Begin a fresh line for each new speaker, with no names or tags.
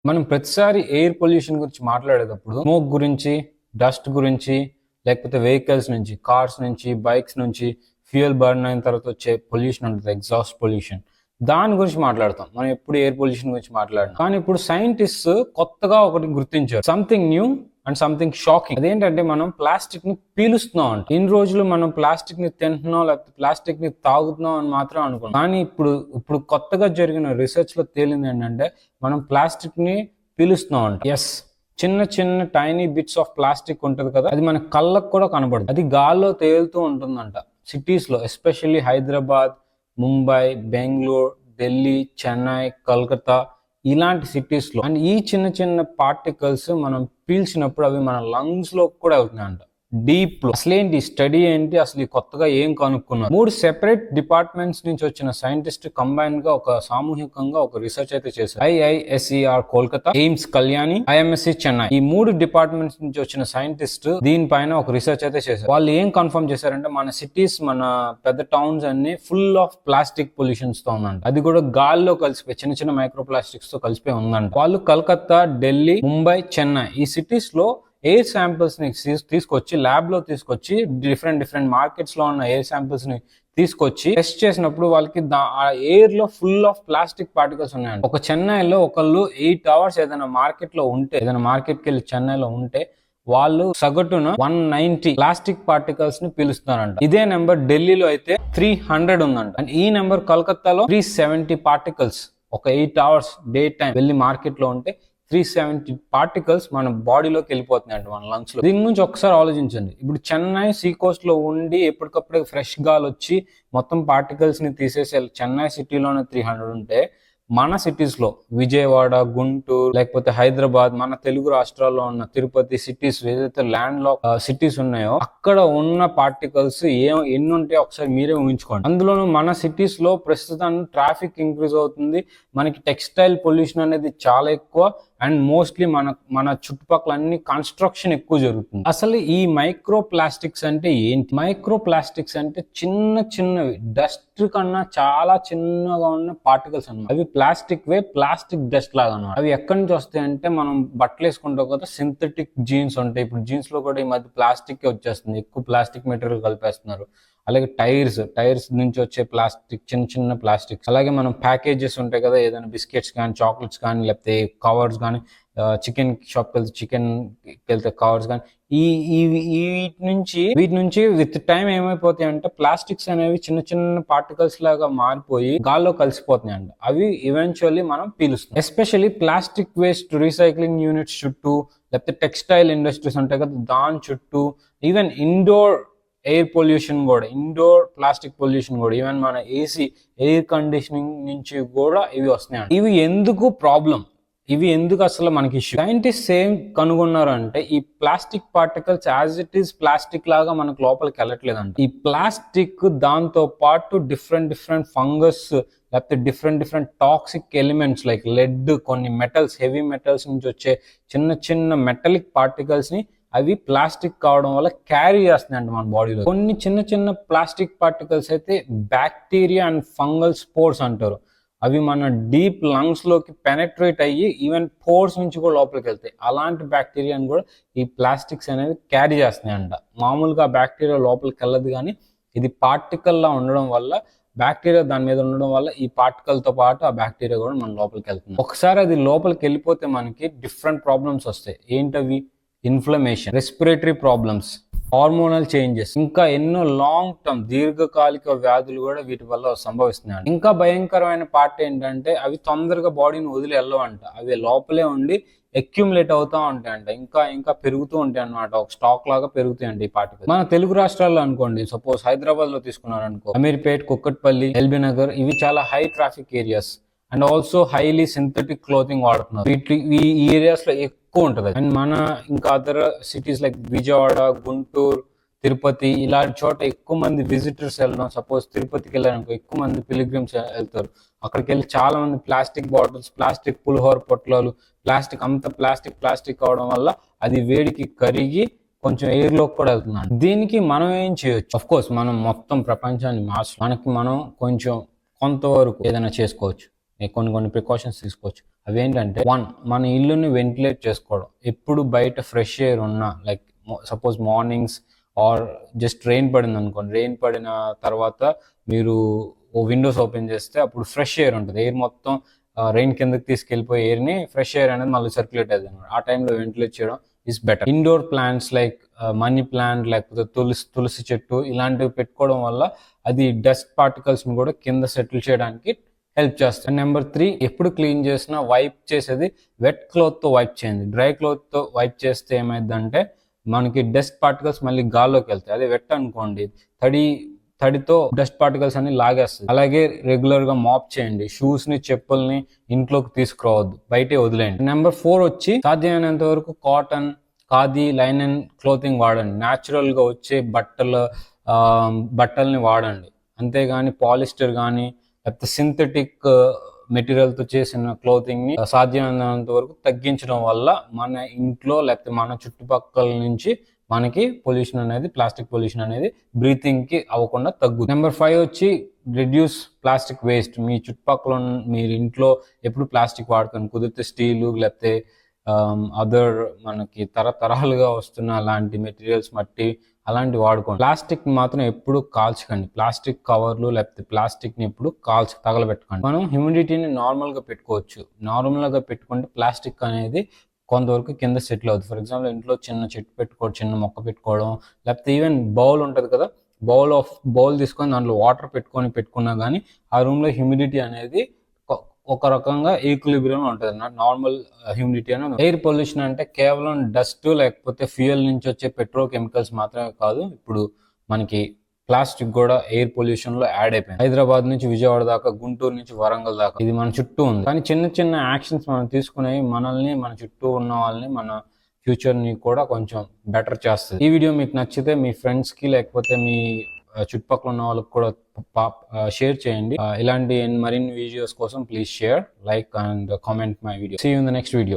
మనం ప్రతిసారి air pollution గురించి మాట్లాడేటప్పుడు స్మోక్ గురించి, డస్ట్ గురించి, లేకపోతే వెహికల్స్ నుంచి, కార్స్ నుంచి, బైక్స్ నుంచి ఫ్యూయల్ బర్న్ అయిన తర్వాత వచ్చే పొల్యూషన్ ఉంటుంది, ఎగ్జాస్ట్ పొల్యూషన్. దాని గురించి మాట్లాడతాం. మనం ఎప్పుడు ఎయిర్ పొల్యూషన్ గురించి మాట్లాడడం. కానీ ఇప్పుడు సైంటిస్ట్ కొత్తగా ఒకటి గుర్తించారు, something new and something shocking. అదేంటంటే మనం ప్లాస్టిక్ ని పీలుస్తున్నాం అంట. ఇన్ని రోజులు మనం ప్లాస్టిక్ ని తింటున్నాం లేకపోతే ప్లాస్టిక్ ని తాగుతున్నాం అని మాత్రం అనుకున్నాం. కానీ ఇప్పుడు కొత్తగా జరిగిన రీసెర్చ్ లో తేలింది ఏంటంటే మనం ప్లాస్టిక్ ని పీలుస్తున్నాం అంట. ఎస్, చిన్న చిన్న టైనీ బిట్స్ ఆఫ్ ప్లాస్టిక్ ఉంటది కదా, అది మన కళ్ళకు కూడా కనబడదు. అది గాల్లో తేలుతూ ఉంటుందంట. సిటీస్ లో ఎస్పెషల్లీ హైదరాబాద్, ముంబై, బెంగళూరు, ఢిల్లీ, చెన్నై, కలకత్తా ఇలాంటి సిటీస్ లో అండ్ ఈ చిన్న చిన్న పార్టికల్స్ మనం పీల్చినప్పుడు అవి మన లంగ్స్ లో కూడా అవుతున్నాయంట, డీప్ లో. అసలేంటి స్టడీ ఏంటి, అసలు ఈ కొత్తగా ఏం కనుక్కున్నారు? 3 సెపరేట్ డిపార్ట్మెంట్స్ నుంచి వచ్చిన సైంటిస్ట్ కంబైన్ గా ఒక సామూహికంగా ఒక రీసెర్చ్ అయితే చేశారు. IISER Kolkata, AIIMS Kalyani, IMSC Chennai, ఈ 3 డిపార్ట్మెంట్స్ నుంచి వచ్చిన సైంటిస్ట్ దీనిపైన ఒక రీసెర్చ్ అయితే చేశారు. వాళ్ళు ఏం కన్ఫర్మ్ చేశారంటే మన సిటీస్, మన పెద్ద టౌన్స్ అన్ని ఫుల్ ఆఫ్ ప్లాస్టిక్ పొల్యూషన్స్ తో ఉందంట. అది కూడా గాల్లో కలిసిపోయి చిన్న చిన్న మైక్రో ప్లాస్టిక్స్ తో కలిసిపోయి ఉందంట. వాళ్ళు కలకత్తా, ఢిల్లీ, ముంబై, చెన్నై ఈ సిటీస్ లో ఎయిర్ శాంపిల్స్ ని తీసుకొచ్చి ల్యాబ్ లో తీసుకొచ్చి డిఫరెంట్ మార్కెట్స్ లో ఉన్న ఎయిర్ శాంపిల్స్ ని తీసుకొచ్చి టెస్ట్ చేసినప్పుడు వాళ్ళకి ఆ ఎయిర్ లో ఫుల్ ఆఫ్ ప్లాస్టిక్ పార్టికల్స్ ఉన్నాయండి. ఒక చెన్నైలో ఒకళ్ళు 8 hours ఏదైనా మార్కెట్ లో ఉంటే, ఏదైనా మార్కెట్ కి వెళ్ళి చెన్నైలో ఉంటే వాళ్ళు సగటున 190 ప్లాస్టిక్ పార్టికల్స్ ని పీలుస్తున్నారంట. ఇదే నెంబర్ ఢిల్లీలో అయితే 300 ఉందంట. అండ్ ఈ నెంబర్ కలకత్తాలో 370 పార్టికల్స్. ఒక 8 hours డే టైం వెళ్ళి మార్కెట్ లో ఉంటే 370 పార్టికల్స్ మన బాడీలోకి వెళ్ళిపోతున్నాయి అంట, మన లంగ్స్ లో. దీని గురించి ఒకసారి ఆలోచించండి. ఇప్పుడు చెన్నై సీ కోస్ట్ లో ఉండి ఎప్పటికప్పుడే ఫ్రెష్ గాలి వచ్చి మొత్తం పార్టికల్స్ ని తీసేసి చెన్నై సిటీలోనే 300 ఉంటే, మన సిటీస్ లో విజయవాడ, గుంటూరు, లేకపోతే హైదరాబాద్, మన తెలుగు రాష్ట్రాల్లో ఉన్న తిరుపతి సిటీస్, ఏదైతే ల్యాండ్ లో సిటీస్ ఉన్నాయో అక్కడ ఉన్న పార్టికల్స్ ఎన్ని ఉంటాయో ఒకసారి మీరే ఊహించుకోండి. అందులోనూ మన సిటీస్ లో ప్రస్తుతం ట్రాఫిక్ ఇంక్రీజ్ అవుతుంది, మనకి టెక్స్టైల్ పొల్యూషన్ అనేది చాలా ఎక్కువ, అండ్ మోస్ట్లీ మన చుట్టుపక్కల అన్ని కన్స్ట్రక్షన్ ఎక్కువ జరుగుతుంది. అసలు ఈ మైక్రో ప్లాస్టిక్స్ అంటే ఏంటి? మైక్రో ప్లాస్టిక్స్ అంటే చిన్న చిన్నవి, డస్ట్ కన్నా చాలా చిన్నగా ఉన్న పార్టికల్స్ అన్నమాట. అవి ప్లాస్టిక్ డస్ట్ లాగా అన్నమాట. అవి ఎక్కడి నుంచి వస్తాయి అంటే, మనం బట్టలు వేసుకుంటాం కదా, సింథటిక్ జీన్స్ ఉంటాయి. ఇప్పుడు జీన్స్ లో కూడా ఈ మధ్య ప్లాస్టిక్ వచ్చేస్తుంది, ఎక్కువ ప్లాస్టిక్ మెటీరియల్ కలిపేస్తున్నారు. అలాగే టైర్స్ నుంచి వచ్చే ప్లాస్టిక్, చిన్న ప్లాస్టిక్స్. అలాగే మనం ప్యాకేజెస్ ఉంటాయి కదా, ఏదైనా బిస్కెట్స్ కానీ, చాక్లెట్స్ కానీ, లేకపోతే కవర్స్ కానీ, చికెన్ షాప్కి వెళ్తే చికెన్ వెళ్తే కవర్స్ కానీ, వీటి నుంచి విత్ టైం ఏమైపోతాయి అంటే ప్లాస్టిక్స్ అనేవి చిన్న పార్టికల్స్ లాగా మారిపోయి గాల్లో కలిసిపోతున్నాయి అంట. అవి ఈవెన్చువల్లీ మనం పీలుస్తాం. Especially plastic waste recycling units చుట్టూ, లేకపోతే టెక్స్టైల్ ఇండస్ట్రీస్ ఉంటాయి కదా దాని చుట్టూ, ఈవెన్ ఇండోర్ ఎయిర్ పొల్యూషన్ కూడా, ఇండోర్ ప్లాస్టిక్ పొల్యూషన్ కూడా, ఈవెన్ మన ఏసీ ఎయిర్ కండిషనింగ్ నుంచి కూడా ఇవి వస్తున్నాయి. ఇవి ఎందుకు ప్రాబ్లం? ఇవి ఎందుకు అసలు మనకి ఇష్యూ? సైంటిస్ట్ ఏం కనుగొన్నారు అంటే, ఈ plastic particles as it is plastic లాగా మనకు లోపలికి వెళ్ళట్లేదంట. ఈ ప్లాస్టిక్ దాంతో పాటు డిఫరెంట్ ఫంగస్, లేకపోతే different toxic elements like lead, కొన్ని మెటల్స్, హెవీ మెటల్స్ నుంచి వచ్చే చిన్న మెటలిక్ పార్టికల్స్ ని అవి ప్లాస్టిక్ కావడం వల్ల క్యారీ చేస్తున్నాయంట మన బాడీలో. కొన్ని చిన్న ప్లాస్టిక్ పార్టికల్స్ అయితే బ్యాక్టీరియా అండ్ ఫంగల్ స్పోర్స్ అంటారు. అవి మన డీప్ లంగ్స్ లోకి పెనెట్రేట్ అయ్యి ఈవెన్ పోర్స్ నుంచి కూడా లోపలికి వెళ్తాయి. అలాంటి బ్యాక్టీరియాని కూడా ఈ ప్లాస్టిక్స్ అనేవి క్యారీ చేస్తున్నాయంట. మామూలుగా బ్యాక్టీరియా లోపలికి వెళ్ళదు, కానీ ఇది పార్టికల్ లా ఉండడం వల్ల, బ్యాక్టీరియా దాని మీద ఉండడం వల్ల ఈ పార్టికల్ తో పాటు ఆ బ్యాక్టీరియా కూడా మన లోపలికి వెళ్తుంది. ఒకసారి అది లోపలికి వెళ్ళిపోతే మనకి డిఫరెంట్ ప్రాబ్లమ్స్ వస్తాయి. ఏంటవి? Inflammation, respiratory problems, hormonal changes, ఇంకా ఎన్నో లాంగ్ టర్మ్ దీర్ఘకాలిక వ్యాధులు కూడా వీటి వల్ల సంభవిస్తున్నాయి. ఇంకా భయంకరమైన పార్ట్ ఏంటంటే అవి తొందరగా బాడీని వదిలి వెళ్ళవంట. అవి లోపలే ఉండి అక్యుములేట్ అవుతా ఉంటాయంట, ఇంకా పెరుగుతూ ఉంటాయి అన్నమాట. ఒక స్టాక్ లాగా పెరుగుతాయండి ఈ పార్టికల్స్. మన తెలుగు రాష్ట్రాల్లో అనుకోండి, సపోజ్ హైదరాబాద్ లో తీసుకున్నారు అనుకో, అమీర్పేట్, కుక్కట్పల్లి, ఎల్బీ నగర్, ఇవి చాలా high traffic areas and also highly synthetic clothing వాడుతున్నారు. ఈ ఏరియాస్ లో ఎక్కువ ఉంటుంది. అండ్ మన ఇంకా other cities like Vijayawada, Guntur, Tirupati ఇలాంటి చోట ఎక్కువ మంది విజిటర్స్ వెళ్ళడం. సపోజ్ తిరుపతికి వెళ్ళారనుకో, ఎక్కువ మంది పిలిగ్రిమ్స్ వెళ్తారు. అక్కడికి వెళ్ళి చాలా మంది ప్లాస్టిక్ బాటిల్స్, ప్లాస్టిక్ పులిహోర పొట్లాలు, ప్లాస్టిక్ అవడం వల్ల అది వేడికి కరిగి కొంచెం ఎయిర్ లోకి కూడా వెళ్తున్నాడు. దీనికి మనం ఏం చేయొచ్చు? అఫ్ కోర్స్ మనం మొత్తం ప్రపంచాన్ని మనకి మనం కొంతవరకు ఏదైనా చేసుకోవచ్చు. కొన్ని ప్రికాషన్స్ తీసుకోవచ్చు. అవేంటంటే, మన ఇల్లుని వెంటిలేట్ చేసుకోవడం. ఎప్పుడు బయట ఫ్రెష్ ఎయిర్ ఉన్నా, like suppose mornings or just rain పడింది అనుకోండి, రెయిన్ పడిన తర్వాత మీరు విండోస్ ఓపెన్ చేస్తే అప్పుడు ఫ్రెష్ ఎయిర్ ఉంటుంది. ఎయిర్ మొత్తం రెయిన్ కిందకి తీసుకెళ్ళిపోయి ఎయిర్ని ఫ్రెష్ ఎయిర్ అనేది మళ్ళీ సర్క్యులేట్ అవుతుంది అనమాట. ఆ టైంలో వెంటిలేట్ చేయడం is better. Indoor plants like money plant లేకపోతే తులసి చెట్టు ఇలాంటివి పెట్టుకోవడం వల్ల అది డస్ట్ పార్టికల్స్ని కూడా కింద సెటిల్ చేయడానికి హెల్ప్ చేస్తుంది. నెంబర్ 3, ఎప్పుడు క్లీన్ చేసినా వైప్ చేసేది వెట్ క్లాత్తో వైప్ చేయండి. డ్రై క్లాత్తో వైప్ చేస్తే ఏమైందంటే మనకి డస్ట్ పార్టికల్స్ మళ్ళీ గాల్లోకి వెళ్తాయి. అదే వెట్ అనుకోండి, తడితో డస్ట్ పార్టికల్స్ అన్ని లాగేస్తుంది. అలాగే రెగ్యులర్ గా మాప్ చేయండి. షూస్ ని, చెప్పుల్ని ఇంట్లోకి తీసుకురావద్దు, బయటే వదిలేయండి. నెంబర్ 4 వచ్చి సాధ్యమైనంత వరకు కాటన్, ఖాదీ, లైనన్ క్లోతింగ్ వాడండి. న్యాచురల్ గా వచ్చే బట్టల్ని వాడండి. అంతేగాని పాలిస్టర్ కానీ లేకపోతే సింథటిక్ మెటీరియల్తో చేసిన క్లోతింగ్ ని సాధ్యమైనంత వరకు తగ్గించడం వల్ల మన ఇంట్లో లేకపోతే మన చుట్టుపక్కల నుంచి మనకి పొల్యూషన్ అనేది, ప్లాస్టిక్ పొల్యూషన్ అనేది బ్రీతింగ్ కి అవ్వకుండా తగ్గుతుంది. నెంబర్ 5 వచ్చి రిడ్యూస్ ప్లాస్టిక్ వేస్ట్. మీ చుట్టుపక్కల మీరు ఇంట్లో ఎప్పుడు ప్లాస్టిక్ వాడుకొని, కుదిరితే స్టీలు లేకపోతే అదర్ మనకి తరతరాలుగా వస్తున్న అలాంటి మెటీరియల్స్, మట్టి అలాంటివి వాడుకోండి. ప్లాస్టిక్ మాత్రం ఎప్పుడు కాల్చకండి. ప్లాస్టిక్ కవర్లు లేకపోతే ప్లాస్టిక్ ని ఎప్పుడు తగలబెట్టకండి. మనం హ్యూమిడిటీని నార్మల్ గా పెట్టుకోవచ్చు. నార్మల్ గా పెట్టుకుంటే ప్లాస్టిక్ అనేది కొంతవరకు కింద సెటిల్ అవుతుంది. ఫర్ ఎగ్జాంపుల్ ఇంట్లో చిన్న చెట్టు పెట్టుకోవడం, చిన్న మొక్క పెట్టుకోవడం, లేకపోతే ఈవెన్ బౌల్ ఉంటుంది కదా, బౌల్ తీసుకొని దాంట్లో వాటర్ పెట్టుకున్నా కానీ ఆ రూమ్ లో హ్యూమిడిటీ అనేది ఒక రకంగా ఈక్విలిబ్రియం ఉంటుంది, నార్మల్ హ్యూమిడిటీ అనేది. ఎయిర్ పొల్యూషన్ అంటే కేవలం డస్ట్ లేకపోతే ఫ్యూయల్ నుంచి వచ్చే పెట్రోకెమికల్స్ మాత్రమే కాదు, ఇప్పుడు మనకి ప్లాస్టిక్ కూడా ఎయిర్ పొల్యూషన్ లో యాడ్ అయిపోయింది. హైదరాబాద్ నుంచి విజయవాడ దాకా, గుంటూరు నుంచి వరంగల్ దాకా ఇది మన చుట్టూ ఉంది. కానీ చిన్న చిన్న యాక్షన్స్ మనం తీసుకునేవి మనల్ని, మన చుట్టూ ఉన్న వాళ్ళని, మన ఫ్యూచర్ ని కూడా కొంచెం బెటర్ చేస్తుంది. ఈ వీడియో మీకు నచ్చితే మీ ఫ్రెండ్స్ కి లేకపోతే మీ చుట్టుపక్కల ఉన్న వాళ్ళకి కూడా షేర్ చేయండి. ఇలాంటి మరిన్ని వీడియోస్ కోసం please share, like and comment my video. See you in the next video.